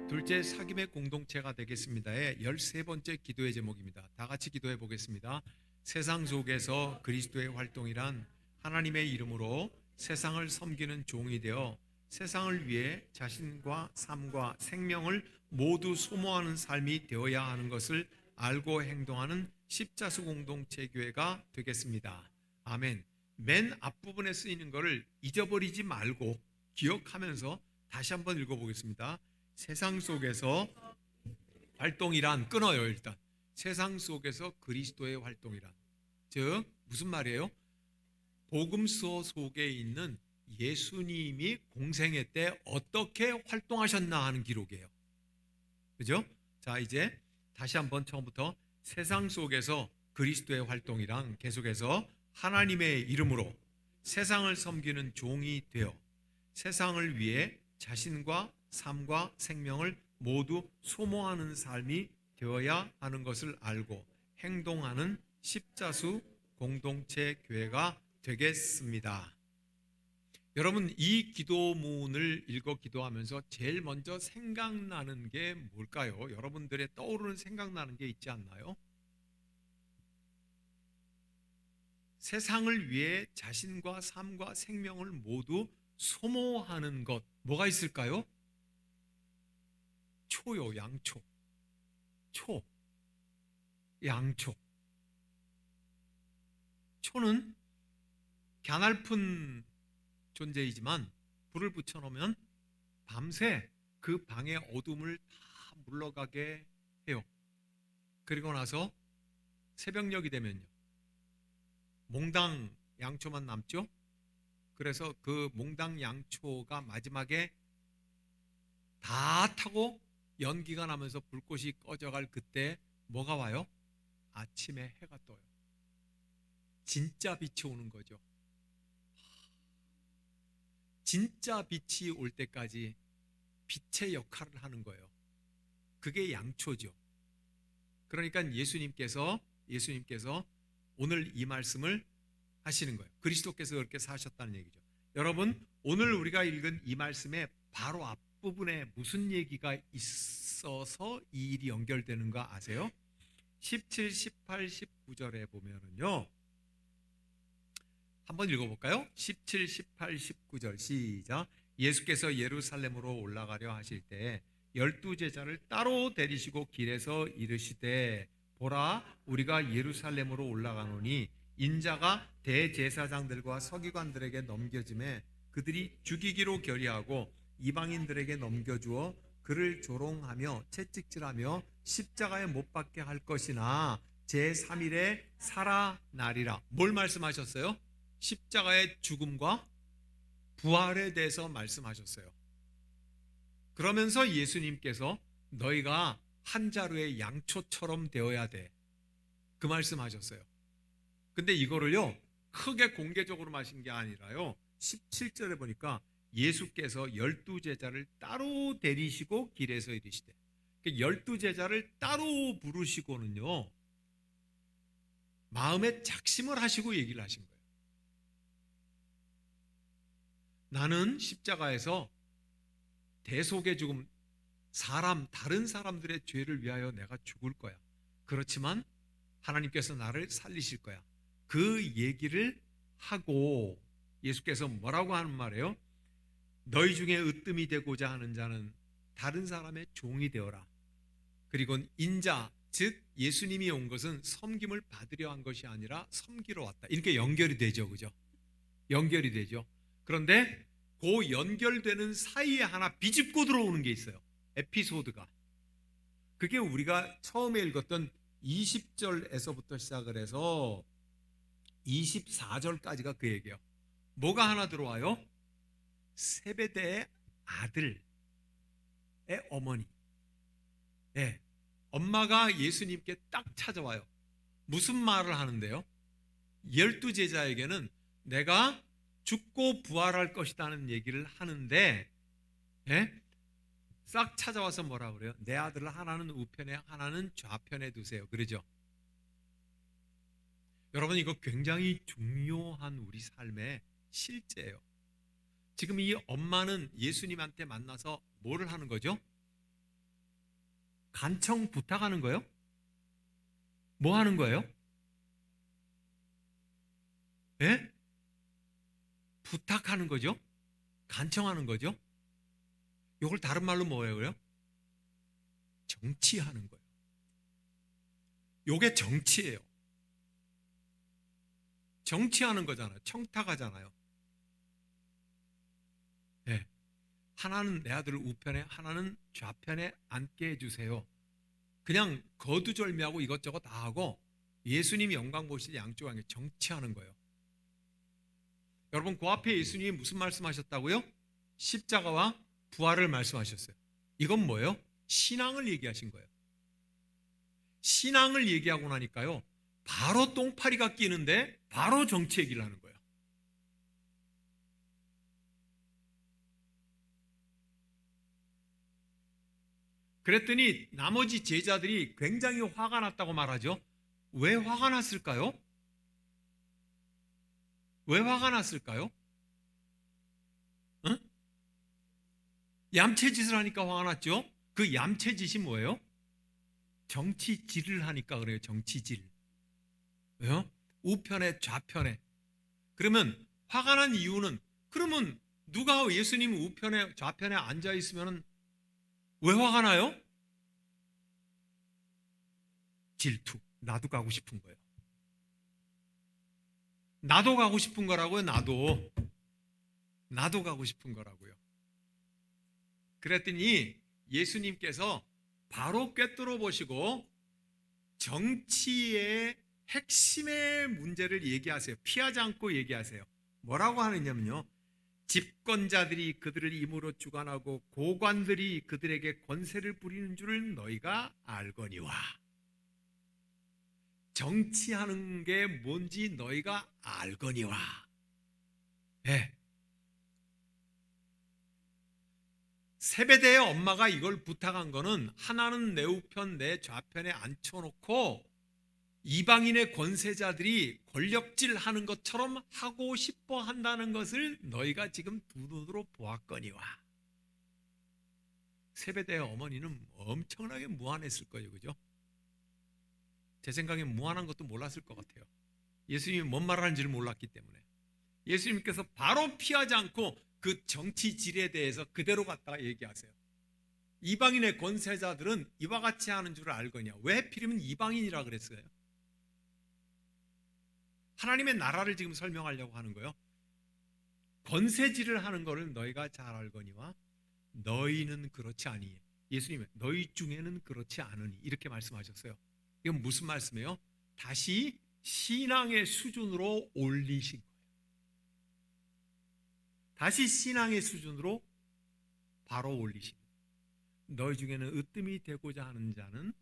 둘째, 사귐의 공동체가 되겠습니다의 13번째 기도의 제목입니다. 다 같이 기도해 보겠습니다. 세상 속에서 그리스도의 활동이란 하나님의 이름으로 세상을 섬기는 종이 되어 세상을 위해 자신과 삶과 생명을 모두 소모하는 삶이 되어야 하는 것을 알고 행동하는 십자수 공동체 교회가 되겠습니다. 아멘. 맨 앞부분에 쓰이는 것을 잊어버리지 말고 기억하면서 다시 한번 읽어보겠습니다. 세상 속에서 활동이란 끊어요. 일단 세상 속에서 그리스도의 활동이란, 즉 무슨 말이에요? 복음서 속에 있는 예수님이 공생애 때 어떻게 활동하셨나 하는 기록이에요. 그죠? 자, 이제 다시 한번 처음부터 세상 속에서 그리스도의 활동이란 계속해서 하나님의 이름으로 세상을 섬기는 종이 되어 세상을 위해 자신과 삶과 생명을 모두 소모하는 삶이 되어야 하는 것을 알고 행동하는 십자수 공동체 교회가 되겠습니다. 여러분, 이 기도문을 읽어 기도하면서 제일 먼저 생각나는 게 뭘까요? 여러분들의 떠오르는 생각나는 게 있지 않나요? 세상을 위해 자신과 삶과 생명을 모두 소모하는 것, 뭐가 있을까요? 초요, 양초. 초, 양초. 초는 갸냘픈 존재이지만 불을 붙여놓으면 밤새 그 방의 어둠을 다 물러가게 해요. 그리고 나서 새벽녘이 되면요, 몽당 양초만 남죠. 그래서 그 몽당 양초가 마지막에 다 타고 연기가 나면서 불꽃이 꺼져갈 그때 뭐가 와요? 아침에 해가 떠요. 진짜 빛이 오는 거죠. 진짜 빛이 올 때까지 빛의 역할을 하는 거예요. 그게 양초죠. 그러니까 예수님께서 오늘 이 말씀을 하시는 거예요. 그리스도께서 그렇게 사셨다는 얘기죠. 여러분, 오늘 우리가 읽은 이 말씀의 바로 앞부분에 무슨 얘기가 있어서 이 일이 연결되는가 아세요? 17, 18, 19절에 보면은요, 한번 읽어볼까요? 17, 18, 19절 시작. 예수께서 예루살렘으로 올라가려 하실 때 12제자를 따로 데리시고 길에서 이르시되, 보라, 우리가 예루살렘으로 올라가노니 인자가 대제사장들과 서기관들에게 넘겨짐에 그들이 죽이기로 결의하고 이방인들에게 넘겨주어 그를 조롱하며 채찍질하며 십자가에 못 박게 할 것이나 제3일에 살아나리라. 뭘 말씀하셨어요? 십자가의 죽음과 부활에 대해서 말씀하셨어요. 그러면서 예수님께서 너희가 한 자루의 양초처럼 되어야 돼, 그 말씀하셨어요. 근데 이거를요, 크게 공개적으로 마신 게 아니라요, 17절에 보니까 예수께서 12제자를 따로 데리시고 길에서 이르시되, 12제자를 따로 부르시고는요, 마음에 작심을 하시고 얘기를 하신 거예요. 나는 십자가에서 대속의 죽음, 다른 사람들의 죄를 위하여 내가 죽을 거야. 그렇지만 하나님께서 나를 살리실 거야. 그 얘기를 하고 예수께서 뭐라고 하는 말이에요? 너희 중에 으뜸이 되고자 하는 자는 다른 사람의 종이 되어라. 그리고 인자, 즉 예수님이 온 것은 섬김을 받으려 한 것이 아니라 섬기러 왔다. 이렇게 연결이 되죠. 그죠? 연결이 되죠. 그런데 그 연결되는 사이에 하나 비집고 들어오는 게 있어요. 에피소드가. 그게 우리가 처음에 읽었던 20절에서부터 시작을 해서 24절까지가 그 얘기예요. 뭐가 하나 들어와요? 세베대의 아들의 어머니. 네. 엄마가 예수님께 딱 찾아와요. 무슨 말을 하는데요? 12제자에게는 내가 죽고 부활할 것이라는 얘기를 하는데, 예? 싹 찾아와서 뭐라 그래요? 내 아들을 하나는 우편에 하나는 좌편에 두세요. 그러죠? 여러분, 이거 굉장히 중요한 우리 삶의 실제예요. 지금 이 엄마는 예수님한테 만나서 뭐를 하는 거죠? 간청 부탁하는 거예요? 뭐 하는 거예요? 예? 부탁하는 거죠? 간청하는 거죠? 이걸 다른 말로 뭐예요? 정치하는 거예요. 이게 정치예요. 정치하는 거잖아요. 청탁하잖아요. 네. 하나는 내 아들을 우편에, 하나는 좌편에 앉게 해주세요. 그냥 거두절미하고 이것저것 다 하고 예수님이 영광 보실 양쪽 안에 정치하는 거예요. 여러분, 그 앞에 예수님이 무슨 말씀하셨다고요? 십자가와 부활을 말씀하셨어요. 이건 뭐예요? 신앙을 얘기하신 거예요. 신앙을 얘기하고 나니까요, 바로 똥파리가 끼는데 바로 정치 얘기를 하는 거예요. 그랬더니 나머지 제자들이 굉장히 화가 났다고 말하죠. 왜 화가 났을까요? 왜 화가 났을까요? 응? 얌체짓을 하니까 화가 났죠. 그 얌체짓이 뭐예요? 정치질을 하니까 그래요. 정치질. 왜요? 우편에 좌편에. 그러면 화가 난 이유는, 그러면 누가 예수님 우편에 좌편에 앉아 있으면 왜 화가 나요? 질투. 나도 가고 싶은 거예요. 나도 가고 싶은 거라고요. 나도 가고 싶은 거라고요. 그랬더니 예수님께서 바로 꿰뚫어 보시고 정치의 핵심의 문제를 얘기하세요. 피하지 않고 얘기하세요. 뭐라고 하느냐면요, 집권자들이 그들을 임으로 주관하고 고관들이 그들에게 권세를 부리는 줄을 너희가 알거니와. 정치하는 게 뭔지 너희가 알거니와. 네. 세베대의 엄마가 이걸 부탁한 거는, 하나는 내 우편 내 좌편에 앉혀놓고 이방인의 권세자들이 권력질하는 것처럼 하고 싶어 한다는 것을 너희가 지금 두 눈으로 보았거니와. 세베대의 어머니는 엄청나게 무안했을 거예요. 그죠? 제 생각엔 무안한 것도 몰랐을 것 같아요. 예수님이 뭔 말하는지를 몰랐기 때문에. 예수님께서 바로 피하지 않고 그 정치질에 대해서 그대로 갖다가 얘기하세요. 이방인의 권세자들은 이와 같이 하는 줄 알거냐. 왜 하필이면 이방인이라 그랬어요? 하나님의 나라를 지금 설명하려고 하는 거예요. 권세질을 하는 것을 너희가 잘 알거니와 너희는 그렇지 아니. 예수님은 너희 중에는 그렇지 않으니 이렇게 말씀하셨어요. 이건 무슨 말씀이에요? 다시 신앙의 수준으로 올리신 거예요. 다시 신앙의 수준으로 바로 올리신 거예요. 너희 중에는 으뜸이 되고자 하는 자는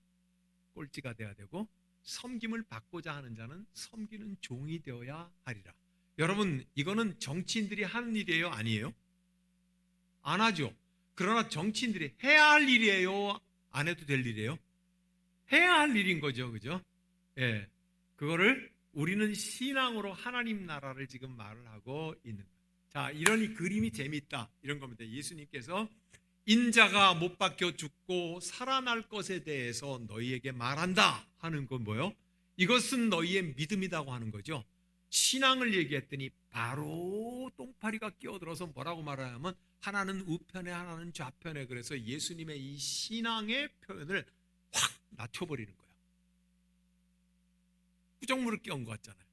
꼴찌가 되어야 되고 섬김을 받고자 하는 자는 섬기는 종이 되어야 하리라. 여러분, 이거는 정치인들이 하는 일이에요? 아니에요? 안 하죠. 그러나 정치인들이 해야 할 일이에요? 안 해도 될 일이에요? 해야 할 일인 거죠. 그죠? 예. 그거를 우리는 신앙으로 하나님 나라를 지금 말을 하고 있는 거예요. 자, 이러니 그림이 재밌다. 이런 겁니다. 예수님께서 인자가 못 박혀 죽고 살아날 것에 대해서 너희에게 말한다 하는 건 뭐예요? 이것은 너희의 믿음이라고 하는 거죠. 신앙을 얘기했더니 바로 똥파리가 끼어들어서 뭐라고 말하냐면, 하나는 우편에 하나는 좌편에. 그래서 예수님의 이 신앙의 표현을 확 낮춰버리는 거예요. 부정물을 끼운 것 같잖아요.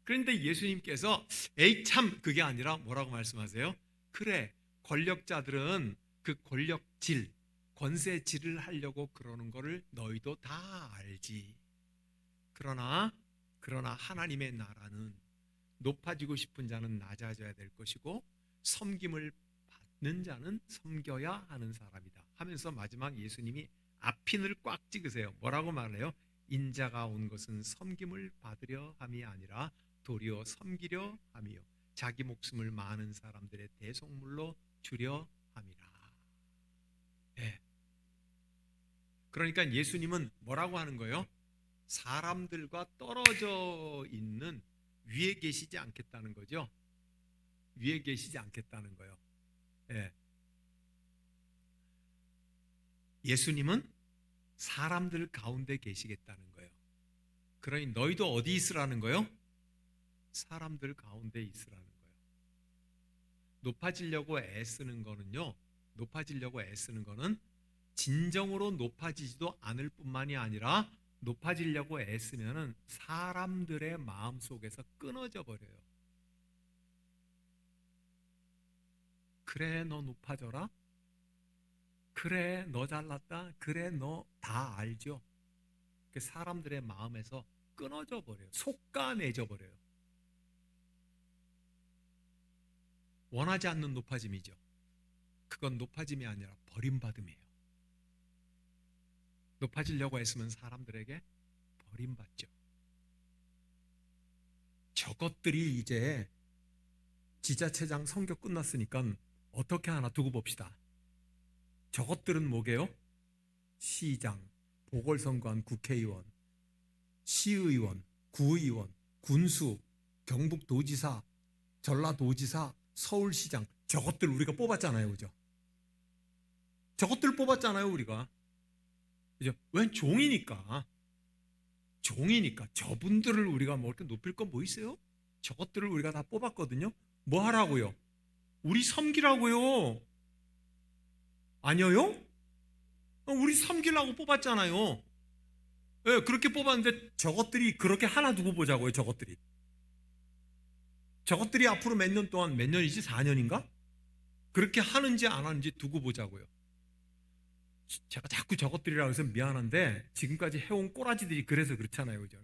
그런데 예수님께서 에이 참, 그게 아니라 뭐라고 말씀하세요? 그래, 권력자들은 그 권력질, 권세질을 하려고 그러는 거를 너희도 다 알지. 그러나 하나님의 나라는 높아지고 싶은 자는 낮아져야 될 것이고 섬김을 받는 자는 섬겨야 하는 사람이다 하면서 마지막 예수님이 앞핀을 꽉 찍으세요. 뭐라고 말해요? 인자가 온 것은 섬김을 받으려 함이 아니라 도리어 섬기려 함이요 자기 목숨을 많은 사람들의 대속물로 주려 함이라. 네. 그러니까 예수님은 뭐라고 하는 거예요? 사람들과 떨어져 있는 위에 계시지 않겠다는 거죠. 위에 계시지 않겠다는 거예요. 네. 예수님은 사람들 가운데 계시겠다는 거예요. 그러니 너희도 어디 있으라는 거예요? 사람들 가운데 있으라는 거예요. 높아지려고 애쓰는 거는요, 높아지려고 애쓰는 거는 진정으로 높아지지도 않을 뿐만이 아니라 높아지려고 애쓰면은 사람들의 마음 속에서 끊어져 버려요. 그래, 너 높아져라. 그래, 너 잘났다. 그래, 너 다 알죠. 사람들의 마음에서 끊어져 버려요. 속가내져 버려요. 원하지 않는 높아짐이죠. 그건 높아짐이 아니라 버림받음이에요. 높아지려고 했으면 사람들에게 버림받죠. 저것들이 이제 지자체장 선거 끝났으니까 어떻게 하나 두고 봅시다. 저것들은 뭐게요? 시장, 보궐선거한 국회의원, 시의원, 구의원, 군수, 경북도지사, 전라도지사, 서울시장, 저것들 우리가 뽑았잖아요. 그죠? 저것들 뽑았잖아요. 우리가. 그죠? 웬 종이니까. 종이니까. 저분들을 우리가 뭐 이렇게 높일 건 뭐 있어요? 저것들을 우리가 다 뽑았거든요. 뭐 하라고요? 우리 섬기라고요. 아니요? 우리 섬기라고 뽑았잖아요. 네, 그렇게 뽑았는데 저것들이 그렇게 하나 두고 보자고요. 저것들이 앞으로 몇 년 동안, 몇 년이지? 4년인가? 그렇게 하는지 안 하는지 두고 보자고요. 제가 자꾸 저것들이라고 해서 미안한데 지금까지 해온 꼬라지들이 그래서 그렇잖아요. 그죠?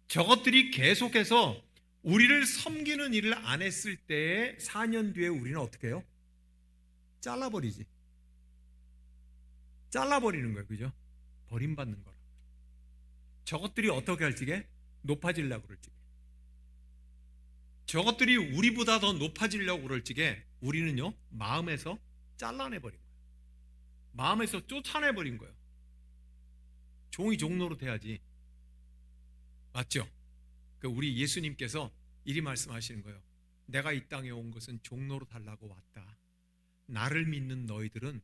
저것들이 계속해서 우리를 섬기는 일을 안 했을 때에 4년 뒤에 우리는 어떻게 해요? 잘라버리지. 잘라버리는 거예요. 그죠? 버림받는 거라. 저것들이 어떻게 할지게? 높아지려고 그럴지게. 저것들이 우리보다 더 높아지려고 그럴지게 우리는요, 마음에서 잘라내버린 거예요. 마음에서 쫓아내버린 거예요. 종이 종로로 돼야지. 맞죠? 우리 예수님께서 이리 말씀하시는 거예요. 내가 이 땅에 온 것은 종로로 달라고 왔다. 나를 믿는 너희들은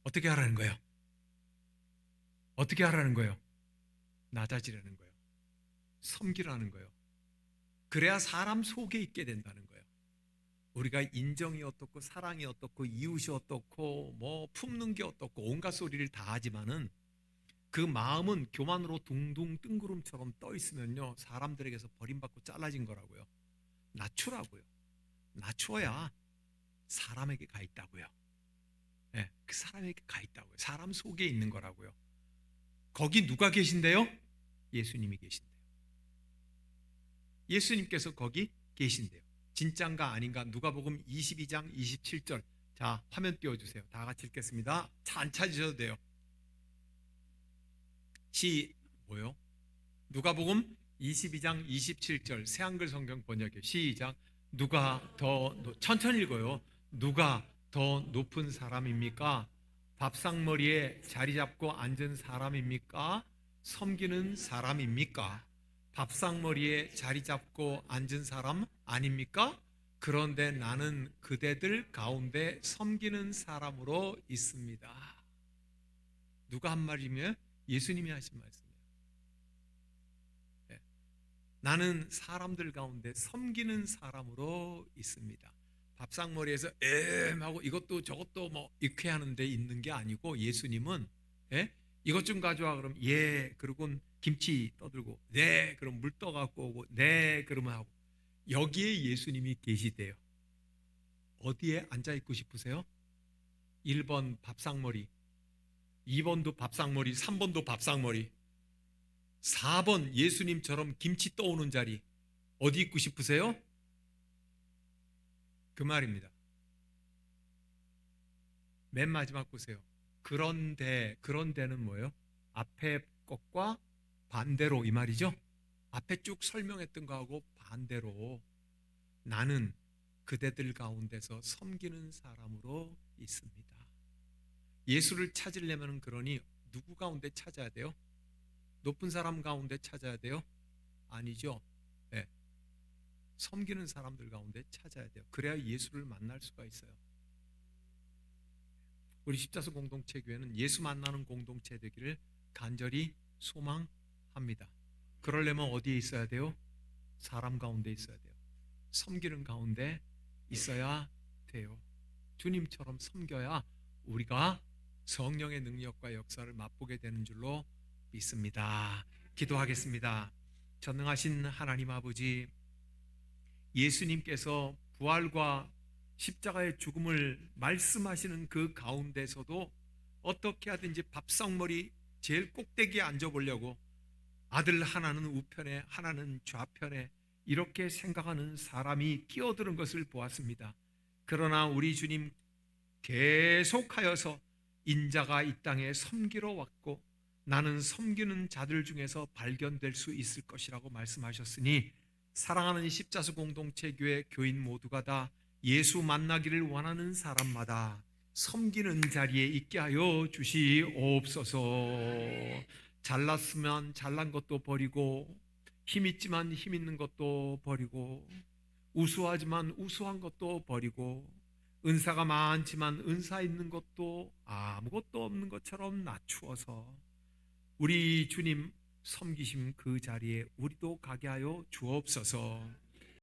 어떻게 하라는 거예요? 어떻게 하라는 거예요? 낮아지라는 거예요. 섬기라는 거예요. 그래야 사람 속에 있게 된다는 거예요. 우리가 인정이 어떻고 사랑이 어떻고 이웃이 어떻고 뭐 품는 게 어떻고 온갖 소리를 다 하지만은 그 마음은 교만으로 둥둥 뜬구름처럼 떠 있으면요, 사람들에게서 버림받고 잘라진 거라고요. 낮추라고요. 낮춰야 사람에게 가 있다고요. 네, 그 사람에게 가 있다고요. 사람 속에 있는 거라고요. 거기 누가 계신데요? 예수님이 계신대요. 예수님께서 거기 계신대요. 진짠가 아닌가? 누가복음 22장 27절. 자, 화면 띄워주세요. 다 같이 읽겠습니다. 안 찾으셔도 돼요. 뭐요? 누가복음 22장 27절 새한글 성경 번역이요. 시작. 누가 더 천천히 읽어요. 누가 더 높은 사람입니까? 밥상머리에 자리 잡고 앉은 사람입니까? 섬기는 사람입니까? 밥상머리에 자리 잡고 앉은 사람 아닙니까? 그런데 나는 그대들 가운데 섬기는 사람으로 있습니다. 누가 한 말이면 예수님이 하신 말씀이에요. 네. 나는 사람들 가운데 섬기는 사람으로 있습니다. 밥상머리에서 하고 이것도 저것도 뭐 이렇게 하는데 있는 게 아니고 예수님은 이것 좀 가져와 그럼 그리고 김치 떠들고 그럼 물 떠갖고 오고 그러면 하고 여기에 예수님이 계시대요. 어디에 앉아있고 싶으세요? 1번 밥상머리, 2번도 밥상머리, 3번도 밥상머리, 4번 예수님처럼 김치 떠오는 자리 어디 있고 싶으세요? 그 말입니다. 맨 마지막 보세요. 그런데는 뭐예요? 앞에 것과 반대로 이 말이죠. 앞에 쭉 설명했던 거하고 반대로 나는 그대들 가운데서 섬기는 사람으로 있습니다. 예수를 찾으려면 그러니 누구 가운데 찾아야 돼요? 높은 사람 가운데 찾아야 돼요? 아니죠. 네. 섬기는 사람들 가운데 찾아야 돼요. 그래야 예수를 만날 수가 있어요. 우리 십자수 공동체 교회는 예수 만나는 공동체 되기를 간절히 소망합니다. 그러려면 어디에 있어야 돼요? 사람 가운데 있어야 돼요. 섬기는 가운데 있어야 돼요. 주님처럼 섬겨야 우리가 성령의 능력과 역사를 맛보게 되는 줄로 믿습니다. 기도하겠습니다. 전능하신 하나님 아버지, 예수님께서 부활과 십자가의 죽음을 말씀하시는 그 가운데서도 어떻게 하든지 밥상머리 제일 꼭대기에 앉아보려고 아들 하나는 우편에 하나는 좌편에 이렇게 생각하는 사람이 끼어드는 것을 보았습니다. 그러나 우리 주님 계속하여서 인자가 이 땅에 섬기러 왔고 나는 섬기는 자들 중에서 발견될 수 있을 것이라고 말씀하셨으니 사랑하는 십자수 공동체 교회 교인 모두가 다 예수 만나기를 원하는 사람마다 섬기는 자리에 있게 하여 주시옵소서. 잘났으면 잘난 것도 버리고 힘 있지만 힘 있는 것도 버리고 우수하지만 우수한 것도 버리고 은사가 많지만 은사 있는 것도 아무것도 없는 것처럼 낮추어서 우리 주님 섬기심 그 자리에 우리도 가게 하여 주옵소서.